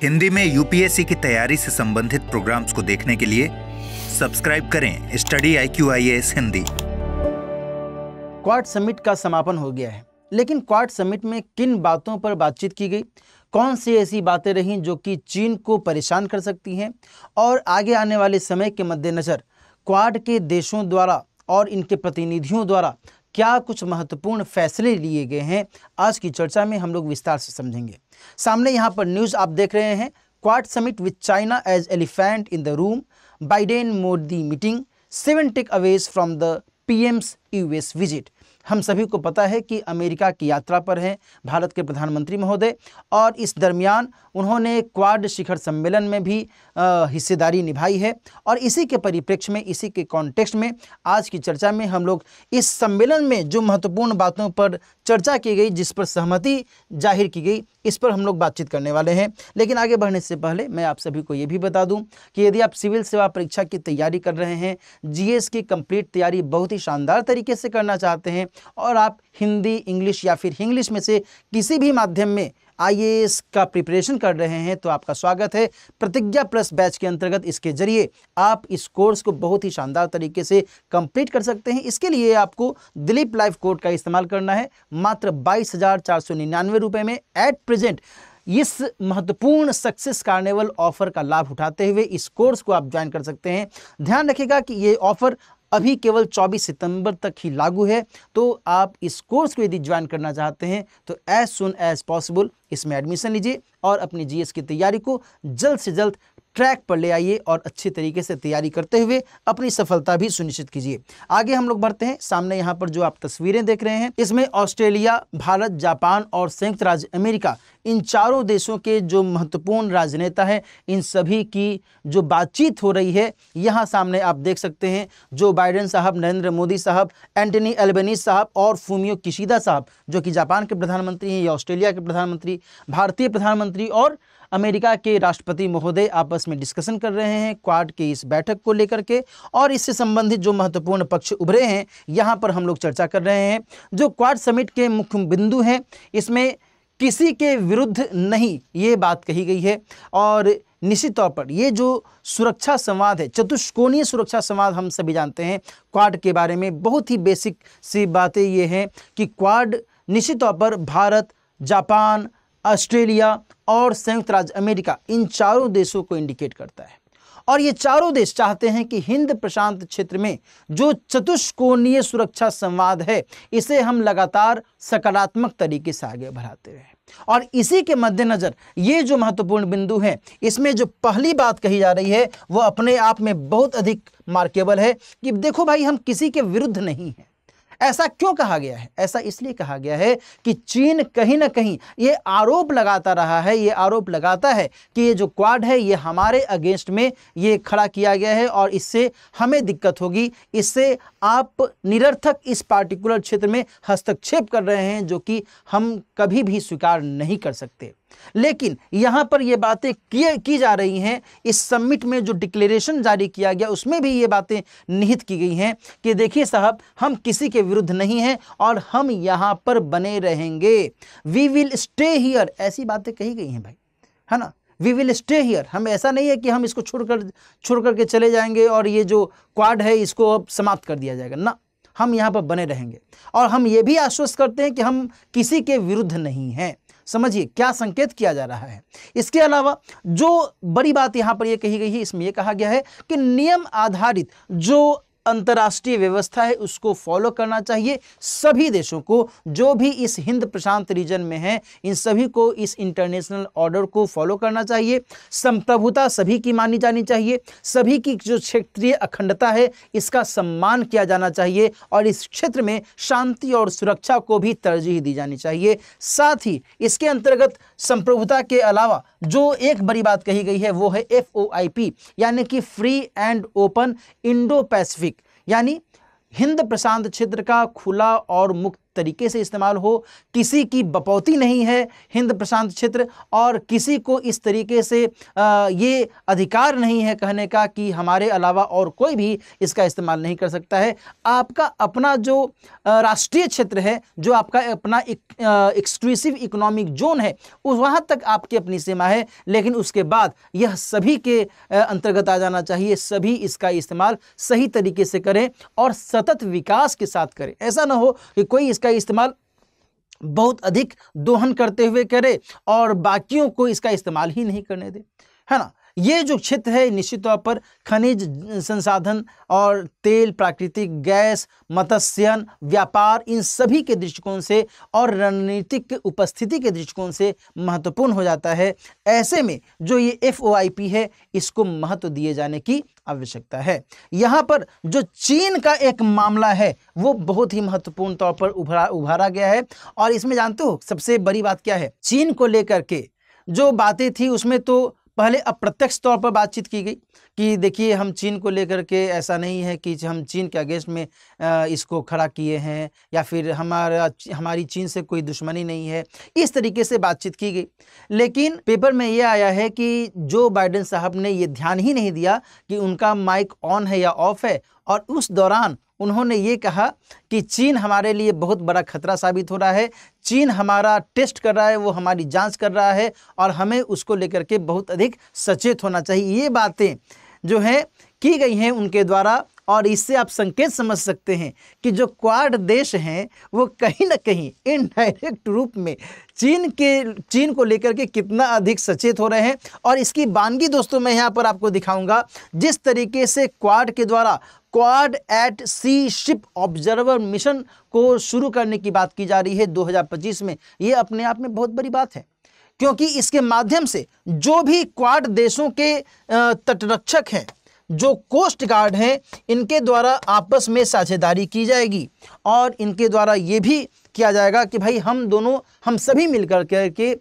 हिंदी में यूपीएससी की तैयारी से संबंधित प्रोग्राम्स को देखने के लिए सब्सक्राइब करें study IQIAS Hindi. Quad summit का समापन हो गया है, लेकिन क्वाड समिट में किन बातों पर बातचीत की गई, कौन सी ऐसी बातें रहीं जो कि चीन को परेशान कर सकती हैं और आगे आने वाले समय के मद्देनज़र क्वाड के देशों द्वारा और इनके प्रतिनिधियों द्वारा क्या कुछ महत्वपूर्ण फैसले लिए गए हैं, आज की चर्चा में हम लोग विस्तार से समझेंगे। सामने यहाँ पर न्यूज़ आप देख रहे हैं, Quad summit with China as elephant in the room, Biden Modi meeting, 7 takeaways from the PM's US विजिट। हम सभी को पता है कि अमेरिका की यात्रा पर हैं भारत के प्रधानमंत्री महोदय, और इस दरमियान उन्होंने क्वाड शिखर सम्मेलन में भी हिस्सेदारी निभाई है। और इसी के परिप्रेक्ष्य में, इसी के कॉन्टेक्स्ट में आज की चर्चा में हम लोग इस सम्मेलन में जो महत्वपूर्ण बातों पर चर्चा की गई, जिस पर सहमति जाहिर की गई, इस पर हम लोग बातचीत करने वाले हैं। लेकिन आगे बढ़ने से पहले मैं आप सभी को ये भी बता दूं कि यदि आप सिविल सेवा परीक्षा की तैयारी कर रहे हैं, GS की कंप्लीट तैयारी बहुत ही शानदार तरीके से करना चाहते हैं और आप हिंदी, इंग्लिश या फिर इंग्लिश में से किसी भी माध्यम में IAS का प्रिपरेशन कर रहे हैं, तो आपका स्वागत है प्रतिज्ञा प्लस बैच के अंतर्गत। इसके जरिए आप इस कोर्स को बहुत ही शानदार तरीके से कंप्लीट कर सकते हैं। इसके लिए आपको दिलीप लाइव कोड का इस्तेमाल करना है, मात्र 22,499 रुपये में एट प्रेजेंट इस महत्वपूर्ण सक्सेस कार्निवल ऑफर का लाभ उठाते हुए इस कोर्स को आप ज्वाइन कर सकते हैं। ध्यान रखिएगा कि ये ऑफर अभी केवल 24 सितंबर तक ही लागू है, तो आप इस कोर्स को यदि ज्वाइन करना चाहते हैं तो एज सुन एज पॉसिबल इसमें एडमिशन लीजिए और अपनी GS की तैयारी को जल्द से जल्द ट्रैक पर ले आइए और अच्छी तरीके से तैयारी करते हुए अपनी सफलता भी सुनिश्चित कीजिए। आगे हम लोग बढ़ते हैं। सामने यहाँ पर जो आप तस्वीरें देख रहे हैं, इसमें ऑस्ट्रेलिया, भारत, जापान और संयुक्त राज्य अमेरिका, इन चारों देशों के जो महत्वपूर्ण राजनेता हैं, इन सभी की जो बातचीत हो रही है, यहाँ सामने आप देख सकते हैं। जो बाइडेन साहब, नरेंद्र मोदी साहब, एंटनी एल्बनीज साहब और फूमियो किशिदा साहब, जो कि जापान के प्रधानमंत्री हैं, या ऑस्ट्रेलिया के प्रधानमंत्री, भारतीय प्रधानमंत्री और अमेरिका के राष्ट्रपति महोदय आपस में डिस्कशन कर रहे हैं क्वाड की इस बैठक को लेकर के, और इससे संबंधित जो महत्वपूर्ण पक्ष उभरे हैं यहाँ पर हम लोग चर्चा कर रहे हैं। जो क्वाड समिट के मुख्य बिंदु हैं, इसमें किसी के विरुद्ध नहीं, ये बात कही गई है। और निश्चित तौर पर ये जो सुरक्षा संवाद है, चतुष्कोणीय सुरक्षा संवाद, हम सभी जानते हैं क्वाड के बारे में बहुत ही बेसिक सी बातें ये हैं कि क्वाड निश्चित तौर पर भारत, जापान, ऑस्ट्रेलिया और संयुक्त राज्य अमेरिका, इन चारों देशों को इंडिकेट करता है। और ये चारों देश चाहते हैं कि हिंद प्रशांत क्षेत्र में जो चतुष्कोणीय सुरक्षा संवाद है, इसे हम लगातार सकारात्मक तरीके से आगे बढ़ाते रहें। और इसी के मद्देनजर ये जो महत्वपूर्ण बिंदु हैं, इसमें जो पहली बात कही जा रही है वो अपने आप में बहुत अधिक मार्केबल है कि देखो भाई, हम किसी के विरुद्ध नहीं हैं। ऐसा क्यों कहा गया है? ऐसा इसलिए कहा गया है कि चीन कहीं ना कहीं ये आरोप लगाता रहा है, ये आरोप लगाता है कि ये जो क्वाड है ये हमारे अगेंस्ट में ये खड़ा किया गया है और इससे हमें दिक्कत होगी, इससे आप निरर्थक इस पार्टिकुलर क्षेत्र में हस्तक्षेप कर रहे हैं, जो कि हम कभी भी स्वीकार नहीं कर सकते। लेकिन यहाँ पर ये बातें की जा रही हैं, इस समिट में जो डिक्लेरेशन जारी किया गया उसमें भी ये बातें निहित की गई हैं कि देखिए साहब, हम किसी के विरुद्ध नहीं हैं और हम यहाँ पर बने रहेंगे। वी विल स्टे हियर, ऐसी बातें कही गई हैं भाई, है ना। वी विल स्टे हियर, हम ऐसा नहीं है कि हम इसको छोड़ करके चले जाएंगे और ये जो क्वाड है इसको अब समाप्त कर दिया जाएगा ना, हम यहाँ पर बने रहेंगे। और हम ये भी आश्वस्त करते हैं कि हम किसी के विरुद्ध नहीं हैं। समझिए क्या संकेत किया जा रहा है। इसके अलावा जो बड़ी बात यहाँ पर ये कही गई है, इसमें यह कहा गया है कि नियम आधारित जो अंतर्राष्ट्रीय व्यवस्था है उसको फॉलो करना चाहिए सभी देशों को, जो भी इस हिंद प्रशांत रीजन में हैं, इन सभी को इस इंटरनेशनल ऑर्डर को फॉलो करना चाहिए। संप्रभुता सभी की मानी जानी चाहिए, सभी की जो क्षेत्रीय अखंडता है इसका सम्मान किया जाना चाहिए और इस क्षेत्र में शांति और सुरक्षा को भी तरजीह दी जानी चाहिए। साथ ही इसके अंतर्गत संप्रभुता के अलावा जो एक बड़ी बात कही गई है वो है FOIP, यानी कि free and open Indo Pacific, यानी हिंद प्रशांत क्षेत्र का खुला और मुक्त तरीके से इस्तेमाल हो, किसी की बपौती नहीं है हिंद प्रशांत क्षेत्र, और किसी को इस तरीके से ये अधिकार नहीं है कहने का कि हमारे अलावा और कोई भी इसका इस्तेमाल नहीं कर सकता है। आपका अपना जो राष्ट्रीय क्षेत्र है, जो आपका अपना एक्सक्लूसिव इकोनॉमिक जोन है, उस वहाँ तक आपकी अपनी सीमा है, लेकिन उसके बाद यह सभी के अंतर्गत आ जाना चाहिए। सभी इसका इस्तेमाल सही तरीके से करें और सतत विकास के साथ करें। ऐसा ना हो कि कोई इसका इस्तेमाल बहुत अधिक दोहन करते हुए करे और बाकियों को इसका इस्तेमाल ही नहीं करने दे, है ना। ये जो क्षेत्र है निश्चित तौर पर खनिज संसाधन और तेल, प्राकृतिक गैस, मत्स्यन, व्यापार, इन सभी के दृष्टिकोण से और रणनीतिक उपस्थिति के दृष्टिकोण से महत्वपूर्ण हो जाता है। ऐसे में जो ये FOIP है, इसको महत्व दिए जाने की आवश्यकता है। यहाँ पर जो चीन का एक मामला है वो बहुत ही महत्वपूर्ण तौर पर उभारा गया है। और इसमें जानते हो सबसे बड़ी बात क्या है, चीन को लेकर के जो बातें थी उसमें तो पहले अप्रत्यक्ष तौर पर बातचीत की गई कि देखिए हम चीन को लेकर के ऐसा नहीं है कि हम चीन के अगेंस्ट में इसको खड़ा किए हैं या फिर हमारी चीन से कोई दुश्मनी नहीं है, इस तरीके से बातचीत की गई। लेकिन पेपर में ये आया है कि जो बाइडेन साहब ने ये ध्यान ही नहीं दिया कि उनका माइक ऑन है या ऑफ है, और उस दौरान उन्होंने ये कहा कि चीन हमारे लिए बहुत बड़ा खतरा साबित हो रहा है, चीन हमारा टेस्ट कर रहा है, वो हमारी जांच कर रहा है और हमें उसको लेकर के बहुत अधिक सचेत होना चाहिए। ये बातें जो हैं की गई हैं उनके द्वारा, और इससे आप संकेत समझ सकते हैं कि जो क्वाड देश हैं वो कहीं ना कहीं इनडायरेक्ट रूप में चीन को लेकर के कितना अधिक सचेत हो रहे हैं। और इसकी बानगी दोस्तों मैं यहाँ पर आपको दिखाऊंगा, जिस तरीके से क्वाड के द्वारा क्वाड एट सी शिप ऑब्जर्वर मिशन को शुरू करने की बात की जा रही है 2025 में। ये अपने आप में बहुत बड़ी बात है, क्योंकि इसके माध्यम से जो भी क्वाड देशों के तटरक्षक हैं, जो कोस्ट गार्ड हैं, इनके द्वारा आपस में साझेदारी की जाएगी और इनके द्वारा ये भी किया जाएगा कि भाई हम सभी मिलकर के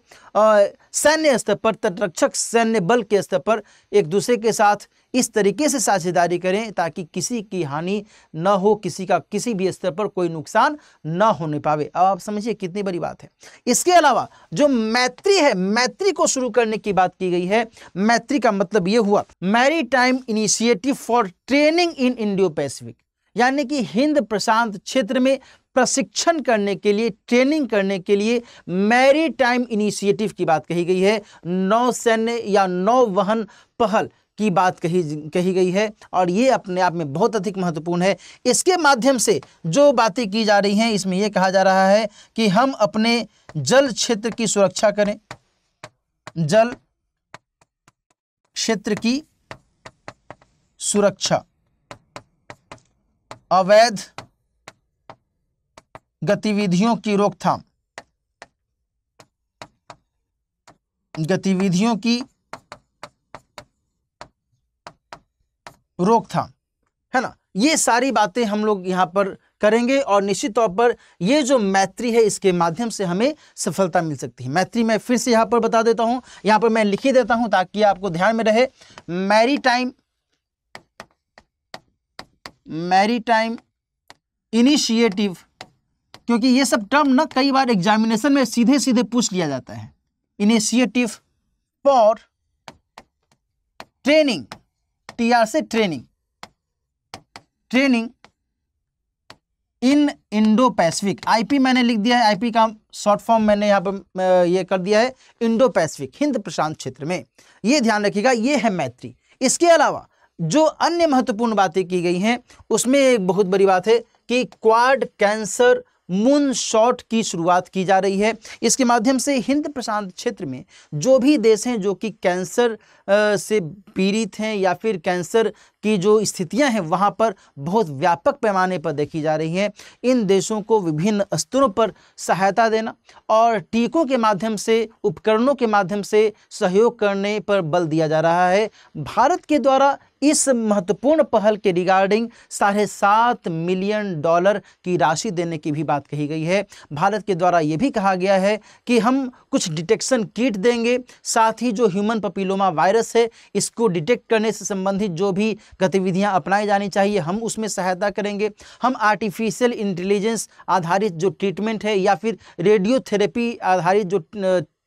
सैन्य स्तर पर, तटरक्षक सैन्य बल के स्तर पर एक दूसरे के साथ इस तरीके से साझेदारी करें ताकि किसी की हानि न हो, किसी का किसी भी स्तर पर कोई नुकसान न होने पावे। अब आप समझिए कितनी बड़ी बात है। इसके अलावा जो मैत्री है, मैत्री को शुरू करने की बात की गई है। मैत्री का मतलब ये हुआ maritime initiative for training in Indo Pacific, यानी कि हिंद प्रशांत क्षेत्र में प्रशिक्षण करने के लिए, ट्रेनिंग करने के लिए मैरीटाइम इनिशिएटिव की बात कही गई है। नौसैन्य या नौवहन पहल की बात कही गई है और ये अपने आप में बहुत अधिक महत्वपूर्ण है। इसके माध्यम से जो बातें की जा रही हैं, इसमें यह कहा जा रहा है कि हम अपने जल क्षेत्र की सुरक्षा करें, जल क्षेत्र की सुरक्षा, अवैध गतिविधियों की रोकथाम, गतिविधियों की रोकथाम, है ना। ये सारी बातें हम लोग यहाँ पर करेंगे और निश्चित तौर पर ये जो मैत्री है इसके माध्यम से हमें सफलता मिल सकती है। मैत्री मैं फिर से यहाँ पर बता देता हूँ, यहाँ पर मैं लिख ही देता हूँ ताकि आपको ध्यान में रहे। मैरीटाइम इनिशिएटिव, क्योंकि ये सब टर्म ना कई बार एग्जामिनेशन में सीधे सीधे पूछ लिया जाता है। इनिशिएटिव फॉर ट्रेनिंग, TR से training in Indo Pacific. IP मैंने लिख दिया है, IP का शॉर्ट फॉर्म मैंने यहाँ पर ये कर दिया है, इंडो पैसिफिक, हिंद प्रशांत क्षेत्र में। ये ध्यान रखिएगा, ये है मैत्री। इसके अलावा जो अन्य महत्वपूर्ण बातें की गई हैं उसमें एक बहुत बड़ी बात है कि क्वाड कैंसर मून शॉट की शुरुआत की जा रही है। इसके माध्यम से हिंद प्रशांत क्षेत्र में जो भी देश हैं जो कि कैंसर से पीड़ित हैं या फिर कैंसर की जो स्थितियां हैं वहां पर बहुत व्यापक पैमाने पर देखी जा रही हैं, इन देशों को विभिन्न स्तरों पर सहायता देना और टीकों के माध्यम से, उपकरणों के माध्यम से सहयोग करने पर बल दिया जा रहा है। भारत के द्वारा इस महत्वपूर्ण पहल के रिगार्डिंग $7.5 मिलियन की राशि देने की भी बात कही गई है। भारत के द्वारा ये भी कहा गया है कि हम कुछ डिटेक्शन किट देंगे, साथ ही जो ह्यूमन पपीलोमा वायरस है इसको डिटेक्ट करने से संबंधित जो भी गतिविधियां अपनाई जानी चाहिए हम उसमें सहायता करेंगे। हम आर्टिफिशियल इंटेलिजेंस आधारित जो ट्रीटमेंट है या फिर रेडियोथेरेपी आधारित जो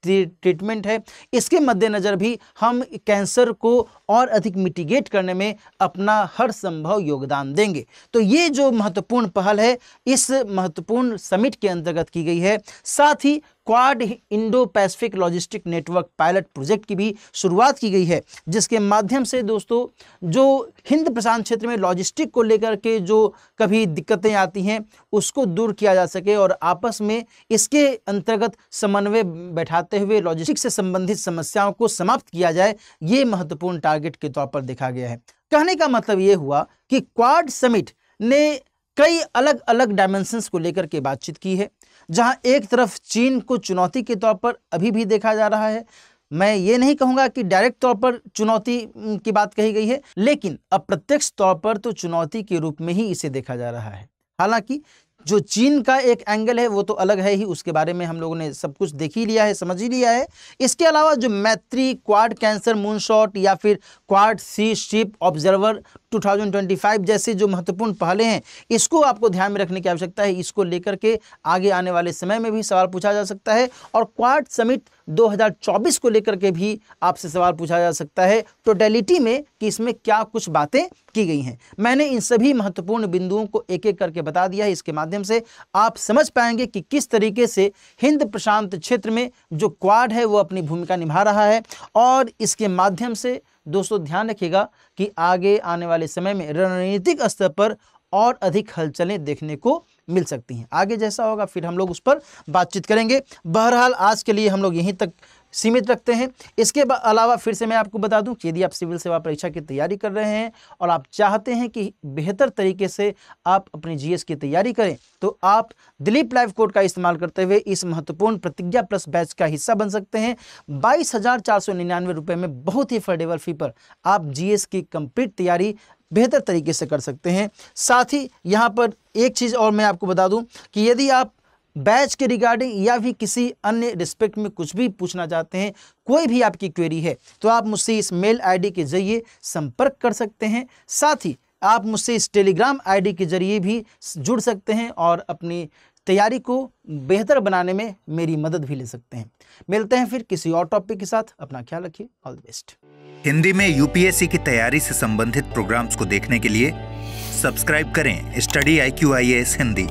ट्रीटमेंट है इसके मद्देनज़र भी हम कैंसर को और अधिक मिटिगेट करने में अपना हर संभव योगदान देंगे। तो ये जो महत्वपूर्ण पहल है इस महत्वपूर्ण समिट के अंतर्गत की गई है। साथ ही Quad Indo Pacific logistic network pilot project की भी शुरुआत की गई है, जिसके माध्यम से दोस्तों जो हिंद प्रशांत क्षेत्र में लॉजिस्टिक को लेकर के जो कभी दिक्कतें आती हैं उसको दूर किया जा सके और आपस में इसके अंतर्गत समन्वय बैठाते हुए लॉजिस्टिक से संबंधित समस्याओं को समाप्त किया जाए, ये महत्वपूर्ण टारगेट के तौर पर देखा गया है। कहने का मतलब ये हुआ कि क्वाड समिट ने कई अलग अलग डायमेंशंस को लेकर के बातचीत की है, जहां एक तरफ चीन को चुनौती के तौर पर अभी भी देखा जा रहा है। मैं ये नहीं कहूंगा कि डायरेक्ट तौर पर चुनौती की बात कही गई है, लेकिन अप्रत्यक्ष तौर पर तो चुनौती के रूप में ही इसे देखा जा रहा है। हालांकि जो चीन का एक एंगल है वो तो अलग है ही, उसके बारे में हम लोगों ने सब कुछ देख ही लिया है, समझ ही लिया है। इसके अलावा जो मैत्री, क्वाड कैंसर मूनशॉट या फिर क्वाड सी शिप ऑब्जर्वर 2025 जैसे जो महत्वपूर्ण पहलें हैं इसको आपको ध्यान में रखने की आवश्यकता है। इसको लेकर के आगे आने वाले समय में भी सवाल पूछा जा सकता है और क्वाड समिट 2024 को लेकर के भी आपसे सवाल पूछा जा सकता है टोटलिटी में कि इसमें क्या कुछ बातें की गई हैं। मैंने इन सभी महत्वपूर्ण बिंदुओं को एक एक करके बता दिया है। इसके माध्यम से आप समझ पाएंगे कि किस तरीके से हिंद प्रशांत क्षेत्र में जो क्वाड है वो अपनी भूमिका निभा रहा है और इसके माध्यम से दोस्तों ध्यान रखिएगा कि आगे आने वाले समय में रणनीतिक स्तर पर और अधिक हलचलें देखने को मिल सकती हैं। आगे जैसा होगा फिर हम लोग उस पर बातचीत करेंगे। बहरहाल आज के लिए हम लोग यहीं तक सीमित रखते हैं। इसके अलावा फिर से मैं आपको बता दूं कि यदि आप सिविल सेवा परीक्षा की तैयारी कर रहे हैं और आप चाहते हैं कि बेहतर तरीके से आप अपनी जीएस की तैयारी करें तो आप दिलीप लाइव कोड का इस्तेमाल करते हुए इस महत्वपूर्ण प्रतिज्ञा प्लस बैच का हिस्सा बन सकते हैं। 22,499 रुपये में बहुत ही अफोर्डेबल फी पर आप जीएस की कंप्लीट तैयारी बेहतर तरीके से कर सकते हैं। साथ ही यहाँ पर एक चीज़ और मैं आपको बता दूं कि यदि आप बैच के रिगार्डिंग या भी किसी अन्य रिस्पेक्ट में कुछ भी पूछना चाहते हैं, कोई भी आपकी क्वेरी है तो आप मुझसे इस मेल आईडी के जरिए संपर्क कर सकते हैं। साथ ही आप मुझसे इस टेलीग्राम आईडी के जरिए भी जुड़ सकते हैं और अपनी तैयारी को बेहतर बनाने में मेरी मदद भी ले सकते हैं। मिलते हैं फिर किसी और टॉपिक के साथ। अपना ख्याल रखिए। All the best. हिंदी में यूपीएससी की तैयारी से संबंधित प्रोग्राम्स को देखने के लिए सब्सक्राइब करें स्टडी IQ IAS हिंदी।